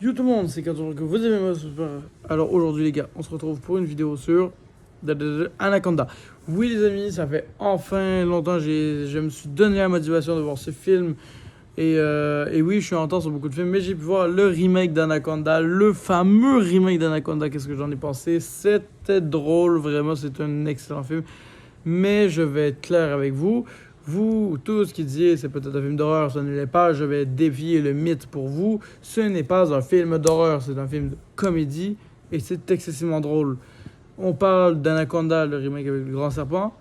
Yo tout le monde, c'est Kator que vous aimez moi super. Alors aujourd'hui les gars, on se retrouve pour une vidéo sur Anaconda. Oui les amis, ça fait enfin longtemps je me suis donné la motivation de voir ce film. Et oui, je suis en retard sur beaucoup de films, mais j'ai pu voir le remake d'Anaconda, le fameux remake d'Anaconda. Qu'est-ce que j'en ai pensé? C'était drôle, vraiment, c'est un excellent film. Mais je vais être clair avec vous. Vous, tous qui disiez c'est peut-être un film d'horreur, ce ne l'est pas, je vais dévier le mythe pour vous. Ce n'est pas un film d'horreur, c'est un film de comédie et c'est excessivement drôle. On parle d'Anaconda, le remake avec le grand serpent.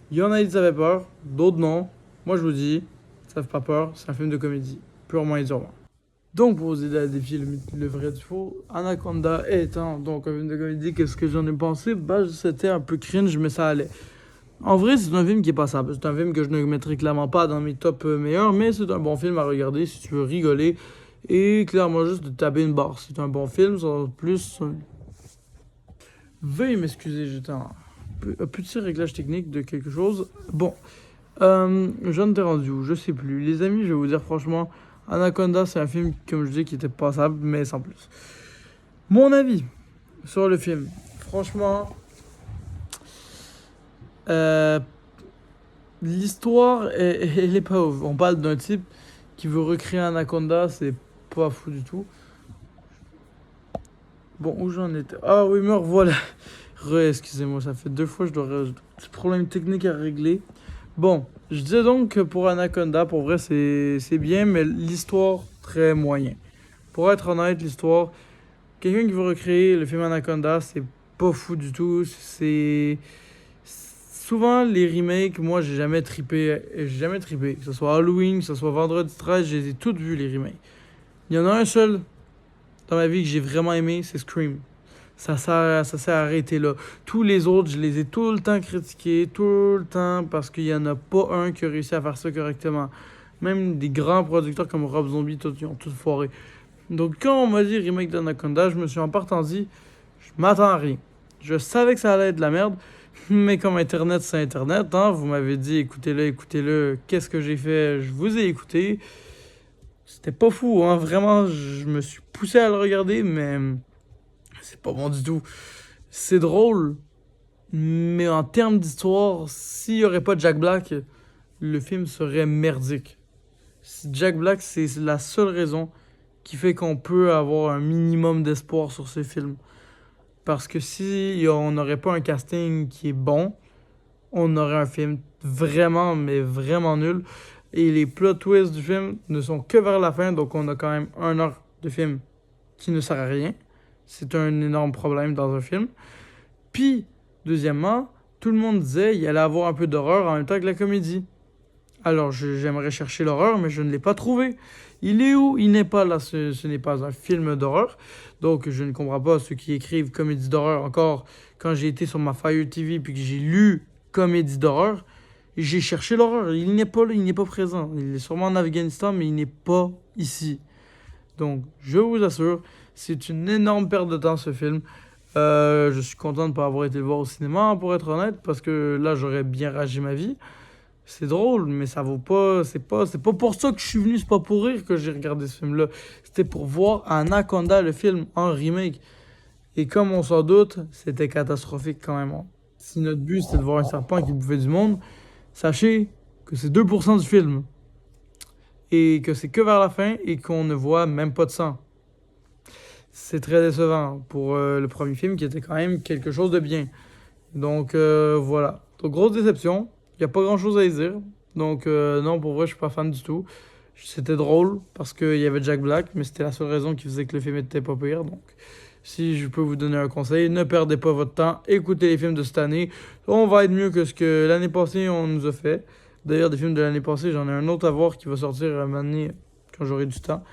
Il y en a qui ça fait peur, d'autres non. Moi je vous dis, ça fait pas peur, c'est un film de comédie, purement et durement. Donc pour vous aider à défier le mythe, le vrai du faux, Anaconda étant donc un film de comédie, qu'est-ce que j'en ai pensé? Bah c'était un peu cringe, mais ça allait. En vrai, c'est un film qui est passable. C'est un film que je ne mettrai clairement pas dans mes top meilleurs, mais c'est un bon film à regarder si tu veux rigoler et clairement juste de taper une barre. C'est un bon film, sans plus. Veuillez m'excuser, j'étais un petit réglage technique de quelque chose. Bon, j'en étais rendu où? Je sais plus. Les amis, je vais vous dire franchement, Anaconda, c'est un film, comme je dis, qui était passable, mais sans plus. Mon avis sur le film, franchement. Euh, L'histoire, elle est pas ouf. On parle d'un type qui veut recréer Anaconda, c'est pas fou du tout. Bon, où j'en étais? Ah oui, me revoilà. Excusez-moi, ça fait 2 fois, je dois. Petit problème technique à régler. Bon, je disais donc que pour Anaconda, pour vrai, c'est bien, mais l'histoire, très moyen. Pour être honnête, l'histoire, quelqu'un qui veut recréer le film Anaconda, c'est pas fou du tout. C'est. Souvent, les remakes, moi, j'ai jamais trippé. J'ai jamais trippé. Que ce soit Halloween, que ce soit Vendredi 13, je les ai toutes vues, les remakes. Il y en a un seul dans ma vie que j'ai vraiment aimé, c'est Scream. Ça s'est arrêté là. Tous les autres, je les ai tout le temps critiqués, tout le temps, parce qu'il n'y en a pas un qui a réussi à faire ça correctement. Même des grands producteurs comme Rob Zombie, ils ont tout foiré. Donc, quand on m'a dit remake d'Anaconda, je me suis en partant dit, je m'attends à rien. Je savais que ça allait être de la merde, mais comme Internet, c'est Internet, hein, vous m'avez dit écoutez-le, écoutez-le. Qu'est-ce que j'ai fait? Je vous ai écouté. C'était pas fou, hein, vraiment, je me suis poussé à le regarder, mais c'est pas bon du tout. C'est drôle, mais en termes d'histoire, s'il y aurait pas Jack Black, le film serait merdique. Jack Black, c'est la seule raison qui fait qu'on peut avoir un minimum d'espoir sur ce film. Parce que si on n'aurait pas un casting qui est bon, on aurait un film vraiment, mais vraiment nul. Et les plot twists du film ne sont que vers la fin, donc on a quand même 1 heure de film qui ne sert à rien. C'est un énorme problème dans un film. Puis, deuxièmement, tout le monde disait qu'il allait avoir un peu d'horreur en même temps que la comédie. Alors, j'aimerais chercher l'horreur, mais je ne l'ai pas trouvé. Il est où? Il n'est pas là. Ce n'est pas un film d'horreur. Donc, je ne comprends pas ceux qui écrivent comédie d'horreur. Encore, quand j'ai été sur ma Fire TV puis que j'ai lu comédie d'horreur, j'ai cherché l'horreur. Il n'est pas là, il n'est pas présent. Il est sûrement en Afghanistan, mais il n'est pas ici. Donc, je vous assure, c'est une énorme perte de temps ce film. Je suis content de ne pas avoir été le voir au cinéma, pour être honnête, parce que là, j'aurais bien ragé ma vie. C'est drôle, mais ça vaut pas. C'est pas pour ça que je suis venu, c'est pas pour rire que j'ai regardé ce film-là. C'était pour voir Anaconda, le film, en remake. Et comme on s'en doute, c'était catastrophique quand même, hein. Si notre but c'était de voir un serpent qui bouffait du monde, sachez que c'est 2% du film. Et que c'est que vers la fin et qu'on ne voit même pas de sang. C'est très décevant pour le premier film qui était quand même quelque chose de bien. Donc voilà. Donc grosse déception. Il n'y a pas grand chose à y dire. Donc non, pour vrai, je suis pas fan du tout. C'était drôle parce qu'il y avait Jack Black, mais c'était la seule raison qui faisait que le film était pas pire. Donc si je peux vous donner un conseil, ne perdez pas votre temps. Écoutez les films de cette année. On va être mieux que ce que l'année passée on nous a fait. D'ailleurs, des films de l'année passée, j'en ai un autre à voir qui va sortir à un moment donné quand j'aurai du temps.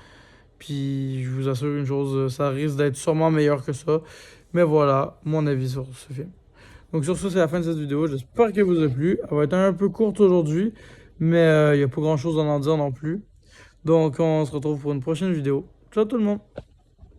Puis je vous assure une chose, ça risque d'être sûrement meilleur que ça. Mais voilà, mon avis sur ce film. Donc sur ce, c'est la fin de cette vidéo. J'espère qu'elle vous a plu. Elle va être un peu courte aujourd'hui, mais il n'y a pas grand chose à en dire non plus. Donc on se retrouve pour une prochaine vidéo. Ciao tout le monde!